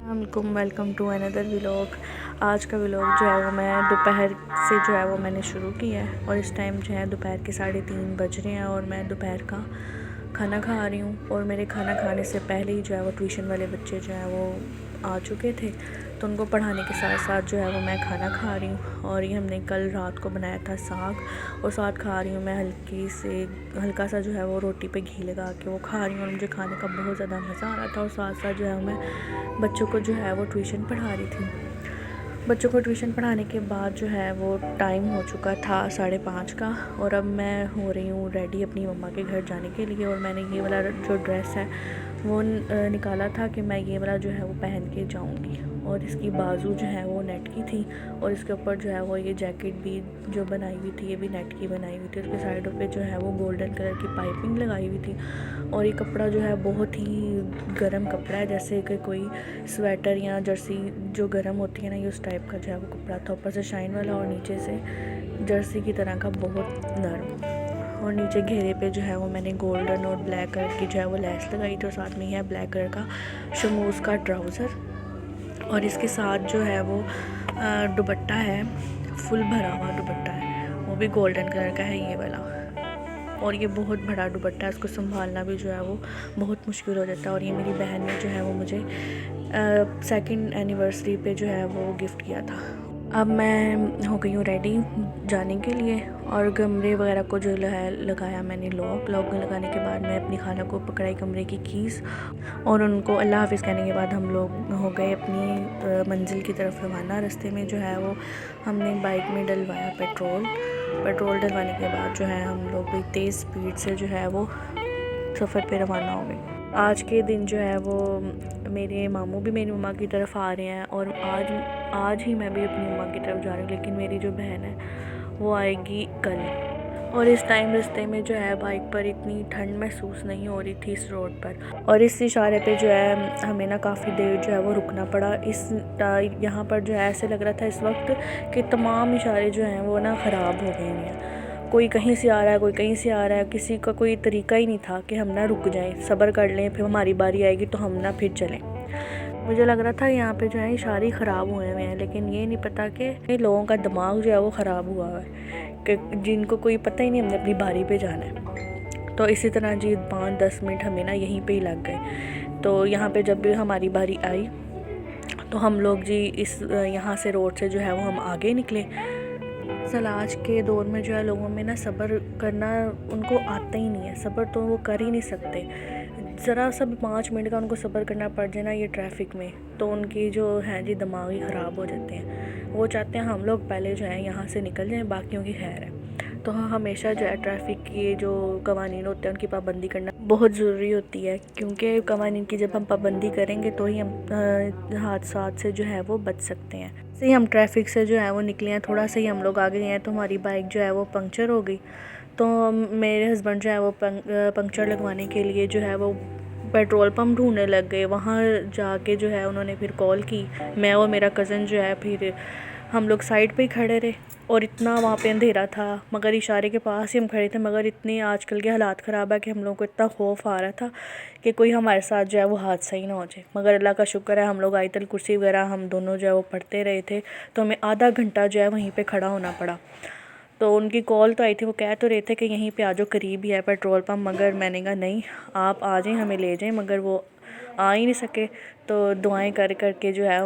Welcome to another vlog. आज का vlog जो है वो मैं दोपहर से जो है वो मैंने शुरू किया है और इस टाइम जो है दोपहर के 3:30 बज रहे हैं और मैं दोपहर का खाना खा रही हूँ। और मेरे खाना खाने से पहले ही जो है वो ट्यूशन वाले बच्चे जो हैं वो आ चुके थे, तो उनको पढ़ाने के साथ साथ जो है वो मैं खाना खा रही हूँ। और ये हमने कल रात को बनाया था साग, और साथ खा रही हूँ मैं हल्का सा जो है वो रोटी पे घी लगा के वो खा रही हूँ। और मुझे खाने का बहुत ज़्यादा मज़ा आ रहा था। और साथ साथ जो है मैं बच्चों को जो है वो ट्यूशन पढ़ा रही थी। बच्चों को ट्यूशन पढ़ाने के बाद जो है वो टाइम हो चुका था 5:30 का, और अब मैं हो रही हूँ रेडी अपनी मम्मा के घर जाने के लिए। और मैंने ये वाला जो ड्रेस है वो निकाला था कि मैं ये वाला जो है वो पहन के जाऊँगी। और इसकी बाजू जो है वो नेट की थी, और इसके ऊपर जो है वो ये जैकेट भी जो बनाई हुई थी ये भी नेट की बनाई हुई थी। उसके साइडों पे जो है वो गोल्डन कलर की पाइपिंग लगाई हुई थी। और ये कपड़ा जो है बहुत ही गर्म कपड़ा है, जैसे कि कोई स्वेटर या जर्सी जो गर्म होती है ना, ये उस टाइप का जो है वो कपड़ा था। ऊपर से शाइन वाला और नीचे से जर्सी की तरह का बहुत नरम। और नीचे घेरे पे जो है वो मैंने गोल्डन और ब्लैक कलर की जो है वो लेस लगाई थी, और साथ में ही है ब्लैक कलर का शमूज़ का ट्राउज़र। और इसके साथ जो है वो दुपट्टा है, फुल भरा हुआ दुपट्टा है, वो भी गोल्डन कलर का है ये वाला। और ये बहुत बड़ा दुपट्टा है, इसको संभालना भी जो है वो बहुत मुश्किल हो जाता है। और ये मेरी बहन ने जो है वो मुझे 2nd एनिवर्सरी पे जो है वो गिफ्ट किया था। अब मैं हो गई हूँ रेडी जाने के लिए, और कमरे वगैरह को जो है लगाया मैंने लॉक लगाने के बाद मैं अपनी खाला को पकड़ाई कमरे की कीज़, और उनको अल्लाह हाफ़िज़ कहने के बाद हम लोग हो गए अपनी मंजिल की तरफ रवाना। रास्ते में जो है वो हमने बाइक में डलवाया पेट्रोल डलवाने के बाद जो है हम लोग भी तेज़ स्पीड से जो है वो सफ़र पे रवाना हो गए। आज के दिन जो है वो मेरे मामू भी मेरी मम्मा की तरफ आ रहे हैं, और आज ही मैं भी अपनी मम्मा की तरफ जा रही हूँ, लेकिन मेरी जो बहन है वो आएगी कल। और इस टाइम रास्ते में जो है बाइक पर इतनी ठंड महसूस नहीं हो रही थी इस रोड पर। और इस इशारे पे जो है हमें ना काफ़ी देर जो है वो रुकना पड़ा। यहाँ पर जो है ऐसे लग रहा था इस वक्त कि तमाम इशारे जो हैं वो ना ख़राब हो गए हैं। कोई कहीं से आ रहा है, कोई कहीं से आ रहा है, किसी का कोई तरीका ही नहीं था कि हम ना रुक जाएं, सब्र कर लें, फिर हमारी बारी आएगी तो हम ना फिर चलें। मुझे लग रहा था यहाँ पे जो है इशारे ख़राब हुए हैं, लेकिन ये नहीं पता कि लोगों का दिमाग जो है वो ख़राब हुआ है, कि जिनको कोई पता ही नहीं हमने अपनी बारी पे जाना है। तो इसी तरह जी 5-10 मिनट हमें ना यहीं पे ही लग गए। तो यहाँ पे जब भी हमारी बारी आई तो हम लोग जी यहाँ से रोड से जो है वो हम आगे निकले। असल आज के दौर में जो है लोगों में ना सब्र करना उनको आता ही नहीं है, सब्र तो वो कर ही नहीं सकते। ज़रा सा भी 5 मिनट का उनको सब्र करना पड़ जाए ना ये ट्रैफिक में, तो उनकी जो है जी दिमाग ही ख़राब हो जाते हैं। वो चाहते हैं हम लोग पहले जो है यहाँ से निकल जाएं, बाकियों की खैर है। तो हाँ, हमेशा जो है ट्रैफिक की जो कवानीन होते हैं उनकी पाबंदी करना बहुत ज़रूरी होती है, क्योंकि कवानीन की जब हम पाबंदी करेंगे तो ही हम हादसात से जो है वो बच सकते हैं। से हम ट्रैफिक से जो है वो निकले हैं, थोड़ा सा ही हम लोग आगे गए हैं तो हमारी बाइक जो है वो पंक्चर हो गई। तो मेरे हस्बैंड जो है वो पंक्चर लगवाने के लिए जो है वो पेट्रोल पंप ढूंढने लग गए। वहाँ जाके जो है उन्होंने फिर कॉल की, मैं और मेरा कज़न जो है फिर हम लोग साइड पे ही खड़े रहे। और इतना वहाँ पे अंधेरा था, मगर इशारे के पास ही हम खड़े थे, मगर इतने आजकल के हालात ख़राब है कि हम लोगों को इतना खौफ आ रहा था कि कोई हमारे साथ जो है वो हादसा ही ना हो जाए। मगर अल्लाह का शुक्र है, हम लोग आयतल कुर्सी वगैरह हम दोनों जो है वो पढ़ते रहे थे, तो हमें आधा घंटा जो है वहीं पे खड़ा होना पड़ा। तो उनकी कॉल तो आई थी, वो कह तो रहे थे कि यहीं पे आ जाओ, करीब ही है पेट्रोल पंप, मगर मैंने कहा नहीं, आप आ जाएं, हमें ले जाएं, मगर वो आ ही नहीं सके। तो दुआएं कर करके जो है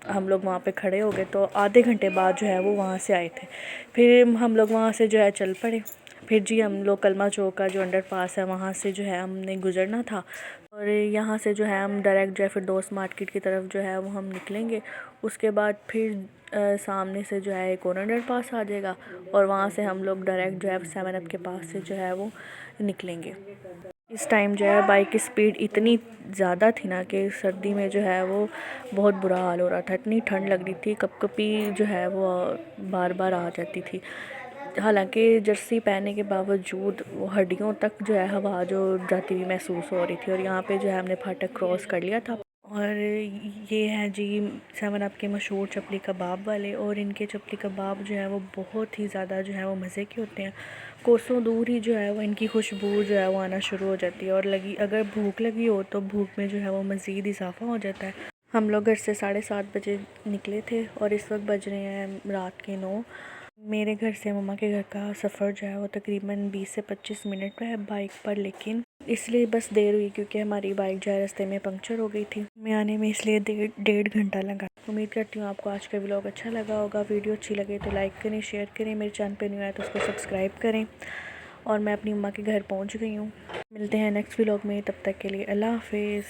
हम लोग वहाँ पे खड़े हो गए। तो आधे घंटे बाद जो है वो वहाँ से आए थे। फिर हम लोग वहाँ से जो है चल पड़े। फिर जी हम लोग कलमा चौक का जो अंडरपास है वहाँ से जो है हमने गुज़रना था, और यहाँ से जो है हम डायरेक्ट जो है फिरदौस मार्केट की तरफ जो है वो हम निकलेंगे। उसके बाद फिर सामने से जो है एक और अंडरपास आ जाएगा, और वहाँ से हम लोग डायरेक्ट जो है 7 अप के पास से जो है वो निकलेंगे। इस टाइम जो है बाइक की स्पीड इतनी ज़्यादा थी ना कि सर्दी में जो है वो बहुत बुरा हाल हो रहा था, इतनी ठंड लग रही थी, कपकपी जो है वो बार बार आ जाती थी। हालांकि जर्सी पहनने के बावजूद वो हड्डियों तक जो है हवा जो जाती हुई महसूस हो रही थी। और यहाँ पे जो है हमने फाटक क्रॉस कर लिया था। और ये है जी 7 अप के मशहूर चपली कबाब वाले, और इनके चपली कबाब जो है वो बहुत ही ज़्यादा जो है वो मज़े के होते हैं। कोसों दूर ही जो है वो इनकी खुशबू जो है वो आना शुरू हो जाती है, और अगर भूख लगी हो तो भूख में जो है वो मज़ीद इजाफ़ा हो जाता है। हम लोग घर से 7:30 बजे निकले थे और इस वक्त बज रहे हैं रात के 9। मेरे घर से मम्मा के घर का सफ़र जो है वो तकरीबन 20 से 25 मिनट का है बाइक पर, लेकिन इसलिए बस देर हुई क्योंकि हमारी बाइक जो है रास्ते में पंक्चर हो गई थी। मैं आने में इसलिए डेढ़ घंटा लगा। उम्मीद करती हूँ आपको आज का व्लॉग अच्छा लगा होगा। वीडियो अच्छी लगे तो लाइक करें, शेयर करें, मेरे चैनल पर न्यू आए तो उसको सब्सक्राइब करें। और मैं अपनी मम्मा के घर पहुँच गई हूँ। मिलते हैं नेक्स्ट व्लॉग में, तब तक के लिए अल्लाह हाफिज़।